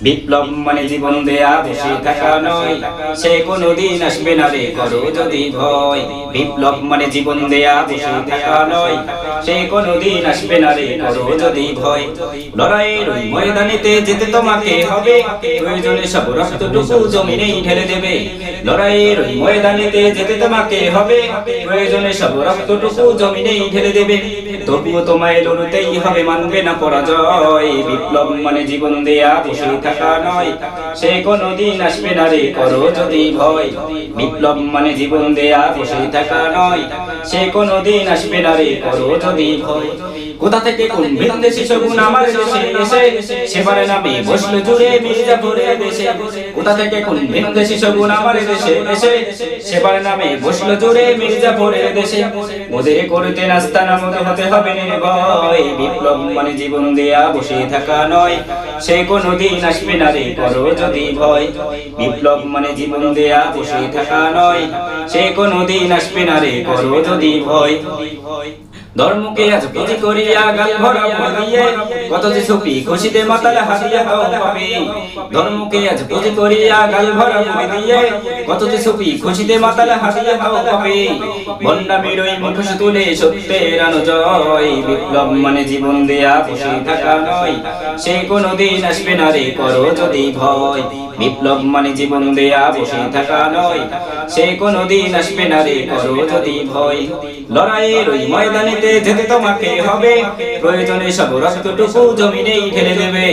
বিপ্লব মানে জীবন দেয়া বসে থাকা নয়, সে কোনদিন আসবে না রে করো যদি ভয়। বিপ্লব মানে জীবন দেয়া বসে থাকা নয়, সে কোনদিন আসবে না রে করো যদি ভয়। লড়াইয়ের ওই ময়দানেতে যেতে তোমাকে হবে, প্রয়োজনে সব রক্তটুকু জমিনেই ঢেলে দেবে। লড়াইয়ের ওই ময়দানেতে যেতে তোমাকে হবে, প্রয়োজনে সব রক্তটুকু জমিনেই ঢেলে দেবে। তবুও তোমায় লড়তেই হবে, মানবে না পরাজয়। বিপ্লব মানে জীবন দেয়া বসে থাকা নয়, সে কোনদিন আসবে না রে করো যদি ভয়। বিপ্লব মানে জীবন দেয়া বসে থাকা নয়, সে কোনদিন আসবে না রে করো যদি ভয়। কোথা থেকে কোন ভিনদেশী শগুন আমার দেশে এসে সেবারে নামে বসলো জুড়ে মির্জাপুরের দেশে। কোথা থেকে কোন ভিনদেশী শগুন আমার দেশে এসে সেবারে নামে বসলো জুড়ে মির্জাপুরের দেশে। ওদের করতে নাস্তা নামত হতে হবে নির্ভয়। বিপ্লব মানে জীবন দেয়া বসে থাকা নয়, সে কোনদিন আসবে না রে করো যদি ভয়। বিপ্লব মানে জীবন দেয়া বসে থাকা নয়, সে কোনদিন আসবে না রে করো যদি ভয়। ধর্মকে আজ পুঁজি করিয়া গাল ভরা দিয়ে, কত যে সুফি খুশিতে মাতাল হাসিয়া পাবে। ধর্মকে আজ পুঁজি করিয়া গাল ভরা দিয়ে, কত যে সুফি খুশিতে মাতাল হাসিয়া পাবে। ভণ্ডামির ওই মুখোশ তুলে সত্যের আনো জয়। বিপ্লব মানে জীবন দেয়া বসে থাকা নয়, সে কোনদিন আসবে না রে করো যদি ভয়। বিপ্লব মানে জীবন দেয়া বসে থাকা নয়, সে কোনদিন আসবে না রে করো যদি ভয়। লড়াইয়ের ওই ময়দানেতে যেতে তোমাকে হবে, প্রয়োজনে সব রক্তটুকু জমিনেই ঢেলে দেবে।